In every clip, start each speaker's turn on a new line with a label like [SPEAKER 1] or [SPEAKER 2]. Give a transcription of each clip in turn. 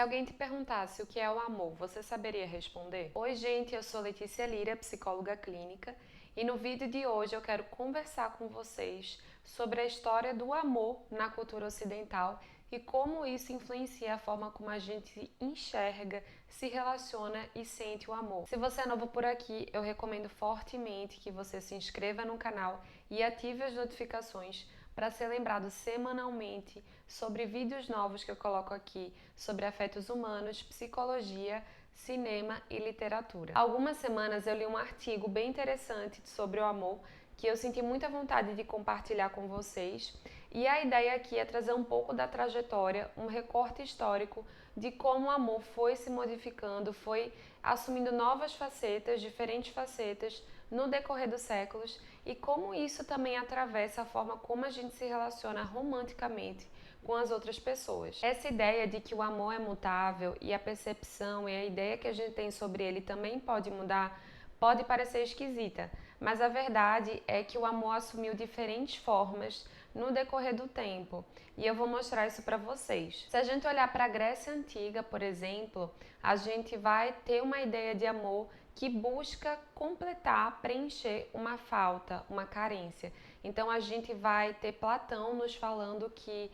[SPEAKER 1] alguém te perguntasse o que é o amor, você saberia responder? Oi, gente, eu sou Letícia Lira, psicóloga clínica, e no vídeo de hoje eu quero conversar com vocês sobre a história do amor na cultura ocidental e como isso influencia a forma como a gente enxerga, se relaciona e sente o amor. Se você é novo por aqui, eu recomendo fortemente que você se inscreva no canal e ative as notificações para ser lembrado semanalmente sobre vídeos novos que eu coloco aqui sobre afetos humanos, psicologia, cinema e literatura. Há algumas semanas eu li um artigo bem interessante sobre o amor que eu senti muita vontade de compartilhar com vocês, e a ideia aqui é trazer um pouco da trajetória, um recorte histórico de como o amor foi se modificando, foi assumindo novas facetas, diferentes facetas no decorrer dos séculos, e como isso também atravessa a forma como a gente se relaciona romanticamente com as outras pessoas. Essa ideia de que o amor é mutável e a percepção e a ideia que a gente tem sobre ele também pode mudar, pode parecer esquisita, mas a verdade é que o amor assumiu diferentes formas no decorrer do tempo, e eu vou mostrar isso para vocês. Se a gente olhar para a Grécia Antiga, por exemplo, a gente vai ter uma ideia de amor que busca completar, preencher uma falta, uma carência. Então a gente vai ter Platão nos falando que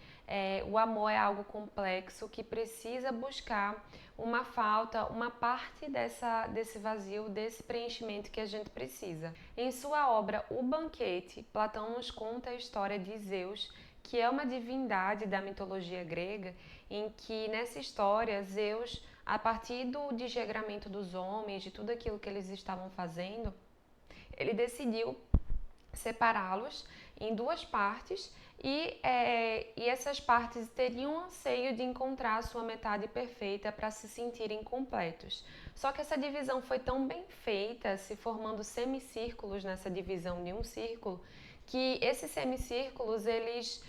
[SPEAKER 1] o amor é algo complexo, que precisa buscar uma falta, uma parte desse vazio, desse preenchimento que a gente precisa. Em sua obra O Banquete, Platão nos conta a história de Zeus, que é uma divindade da mitologia grega, em que nessa história Zeus, a partir do desregramento dos homens, de tudo aquilo que eles estavam fazendo, ele decidiu separá-los em duas partes e essas partes teriam um anseio de encontrar a sua metade perfeita para se sentirem completos. Só que essa divisão foi tão bem feita, se formando semicírculos nessa divisão de um círculo, que esses semicírculos eles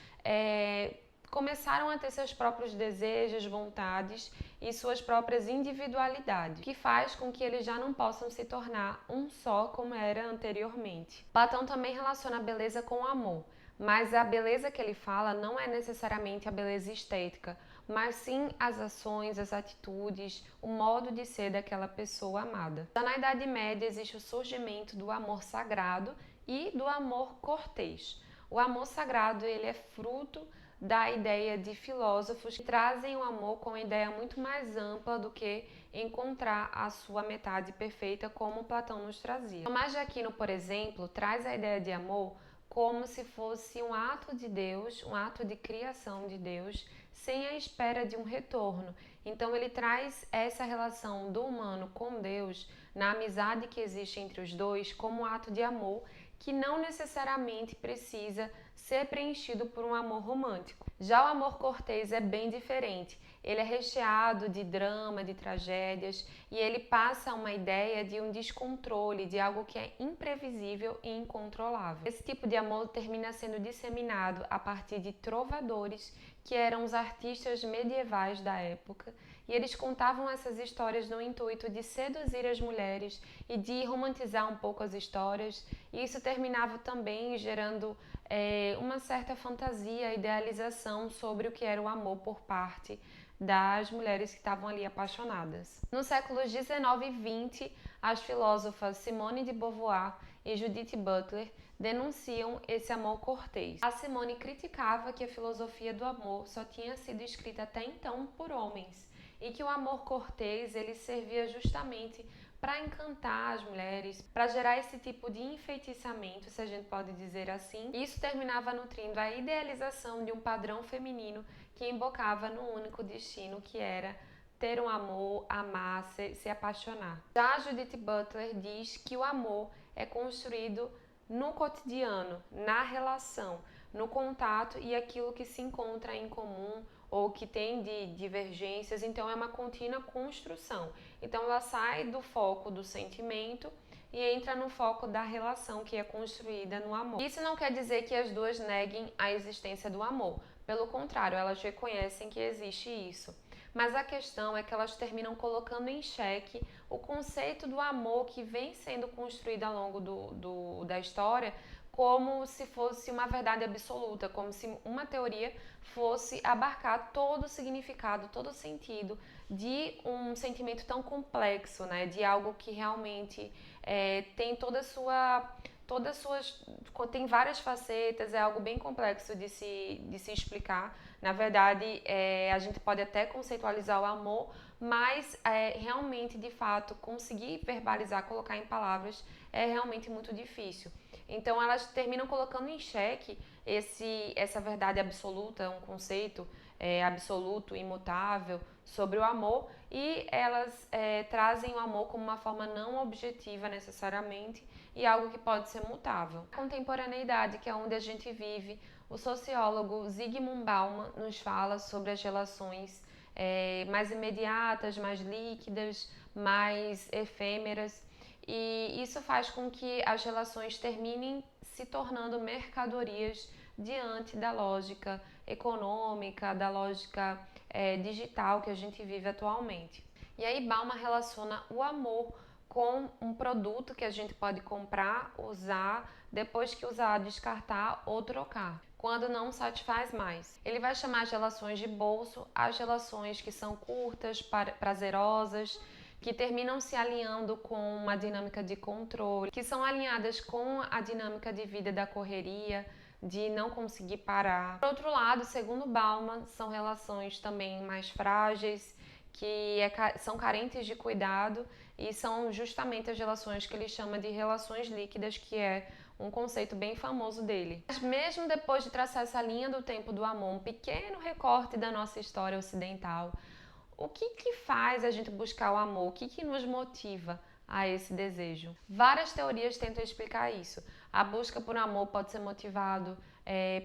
[SPEAKER 1] começaram a ter seus próprios desejos, vontades e suas próprias individualidades, que faz com que eles já não possam se tornar um só como era anteriormente. Platão também relaciona a beleza com o amor, mas a beleza que ele fala não é necessariamente a beleza estética, mas sim as ações, as atitudes, o modo de ser daquela pessoa amada. Já na Idade Média existe o surgimento do amor sagrado e do amor cortês. O amor sagrado ele é fruto da ideia de filósofos que trazem o amor com uma ideia muito mais ampla do que encontrar a sua metade perfeita, como Platão nos trazia. Tomás de Aquino, por exemplo, traz a ideia de amor como se fosse um ato de Deus, um ato de criação de Deus, sem a espera de um retorno. Então ele traz essa relação do humano com Deus, na amizade que existe entre os dois, como um ato de amor que não necessariamente precisa ser preenchido por um amor romântico. Já o amor cortês é bem diferente. Ele é recheado de drama, de tragédias, e ele passa uma ideia de um descontrole, de algo que é imprevisível e incontrolável. Esse tipo de amor termina sendo disseminado a partir de trovadores, que eram os artistas medievais da época, e eles contavam essas histórias no intuito de seduzir as mulheres e de romantizar um pouco as histórias, e isso terminava também gerando uma certa fantasia, idealização sobre o que era o amor por parte das mulheres que estavam ali apaixonadas. Nos séculos 19 e 20, as filósofas Simone de Beauvoir e Judith Butler denunciam esse amor cortês. A Simone criticava que a filosofia do amor só tinha sido escrita até então por homens e que o amor cortês ele servia justamente para encantar as mulheres, para gerar esse tipo de enfeitiçamento, se a gente pode dizer assim. Isso terminava nutrindo a idealização de um padrão feminino que embocava no único destino, que era ter um amor, amar, se apaixonar. Já a Judith Butler diz que o amor é construído no cotidiano, na relação, no contato e aquilo que se encontra em comum ou que tem de divergências, então é uma contínua construção. Então ela sai do foco do sentimento e entra no foco da relação que é construída no amor. Isso não quer dizer que as duas neguem a existência do amor, pelo contrário, elas reconhecem que existe isso. Mas a questão é que elas terminam colocando em xeque o conceito do amor que vem sendo construído ao longo da história como se fosse uma verdade absoluta, como se uma teoria fosse abarcar todo o significado, todo o sentido de um sentimento tão complexo, né? De algo que realmente tem tem várias facetas, é algo bem complexo de se explicar. Na verdade, a gente pode até conceitualizar o amor, mas realmente, de fato, conseguir verbalizar, colocar em palavras, é realmente muito difícil. Então, elas terminam colocando em xeque essa verdade absoluta, um conceito absoluto, imutável sobre o amor, e elas trazem o amor como uma forma não objetiva necessariamente e algo que pode ser mutável. A contemporaneidade, que é onde a gente vive, o sociólogo Zygmunt Bauman nos fala sobre as relações mais imediatas, mais líquidas, mais efêmeras, e isso faz com que as relações terminem se tornando mercadorias diante da lógica econômica, da lógica digital que a gente vive atualmente. E aí Bauman relaciona o amor com um produto que a gente pode comprar, usar, depois que usar, descartar ou trocar, quando não satisfaz mais. Ele vai chamar as relações de bolso as relações que são curtas, prazerosas, que terminam se alinhando com uma dinâmica de controle, que são alinhadas com a dinâmica de vida da correria, de não conseguir parar. Por outro lado, segundo Bauman, são relações também mais frágeis, que são carentes de cuidado e são justamente as relações que ele chama de relações líquidas, que é um conceito bem famoso dele. Mas mesmo depois de traçar essa linha do tempo do amor, um pequeno recorte da nossa história ocidental, o que faz a gente buscar o amor? O que nos motiva a esse desejo? Várias teorias tentam explicar isso. A busca por amor pode ser motivado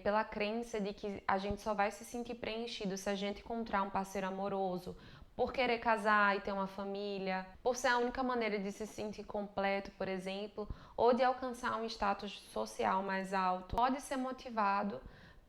[SPEAKER 1] pela crença de que a gente só vai se sentir preenchido se a gente encontrar um parceiro amoroso, por querer casar e ter uma família, por ser a única maneira de se sentir completo, por exemplo, ou de alcançar um status social mais alto. Pode ser motivado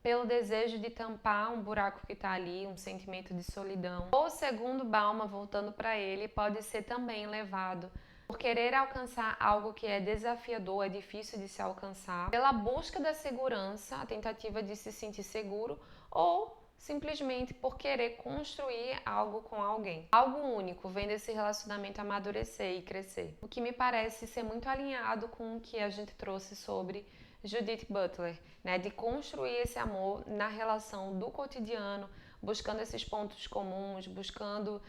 [SPEAKER 1] pelo desejo de tampar um buraco que está ali, um sentimento de solidão. Ou, segundo Bauman, voltando para ele, pode ser também levado por querer alcançar algo que é desafiador, é difícil de se alcançar, pela busca da segurança, a tentativa de se sentir seguro, ou simplesmente por querer construir algo com alguém. Algo único, vendo esse relacionamento amadurecer e crescer. O que me parece ser muito alinhado com o que a gente trouxe sobre Judith Butler, né, de construir esse amor na relação do cotidiano, buscando esses pontos comuns, buscando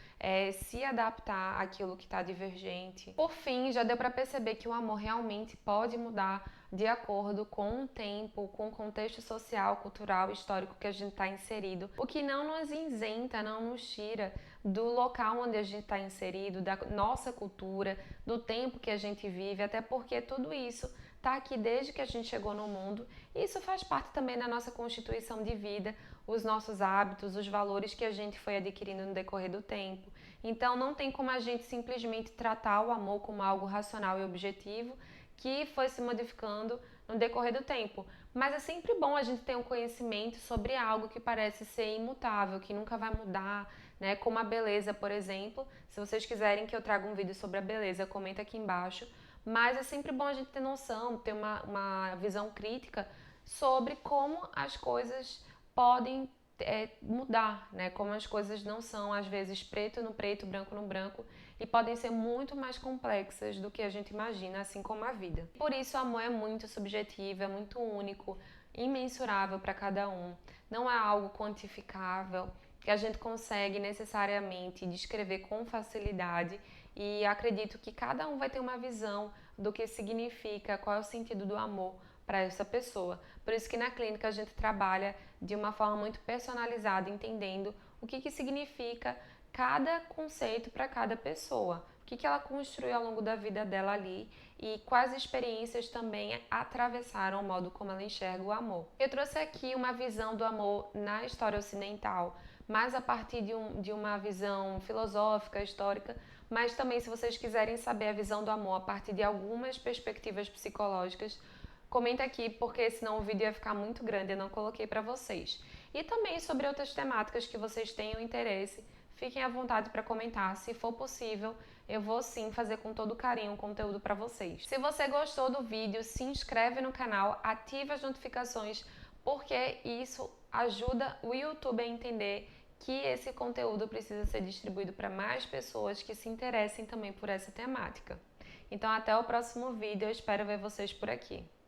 [SPEAKER 1] se adaptar àquilo que está divergente. Por fim, já deu para perceber que o amor realmente pode mudar de acordo com o tempo, com o contexto social, cultural, histórico que a gente está inserido, o que não nos isenta, não nos tira do local onde a gente está inserido, da nossa cultura, do tempo que a gente vive, até porque tudo isso está aqui desde que a gente chegou no mundo. E isso faz parte também da nossa constituição de vida, os nossos hábitos, os valores que a gente foi adquirindo no decorrer do tempo. Então não tem como a gente simplesmente tratar o amor como algo racional e objetivo que foi se modificando no decorrer do tempo. Mas é sempre bom a gente ter um conhecimento sobre algo que parece ser imutável, que nunca vai mudar, né? Como a beleza, por exemplo. Se vocês quiserem que eu traga um vídeo sobre a beleza, comenta aqui embaixo. Mas é sempre bom a gente ter noção, ter uma visão crítica sobre como as coisas podem mudar, né? Como as coisas não são, às vezes, preto no preto, branco no branco, e podem ser muito mais complexas do que a gente imagina, assim como a vida. Por isso, o amor é muito subjetivo, é muito único, imensurável para cada um. Não é algo quantificável, que a gente consegue necessariamente descrever com facilidade, e acredito que cada um vai ter uma visão do que significa, qual é o sentido do amor para essa pessoa. Por isso que na clínica a gente trabalha de uma forma muito personalizada, entendendo o que significa cada conceito para cada pessoa, o que ela construiu ao longo da vida dela ali e quais experiências também atravessaram o modo como ela enxerga o amor. Eu trouxe aqui uma visão do amor na história ocidental, mas a partir de uma visão filosófica, histórica, mas também se vocês quiserem saber a visão do amor a partir de algumas perspectivas psicológicas, comenta aqui, porque senão o vídeo ia ficar muito grande, eu não coloquei para vocês. E também sobre outras temáticas que vocês tenham interesse, fiquem à vontade para comentar. Se for possível, eu vou sim fazer com todo carinho o conteúdo para vocês. Se você gostou do vídeo, se inscreve no canal, ativa as notificações, porque isso ajuda o YouTube a entender que esse conteúdo precisa ser distribuído para mais pessoas que se interessem também por essa temática. Então até o próximo vídeo, eu espero ver vocês por aqui.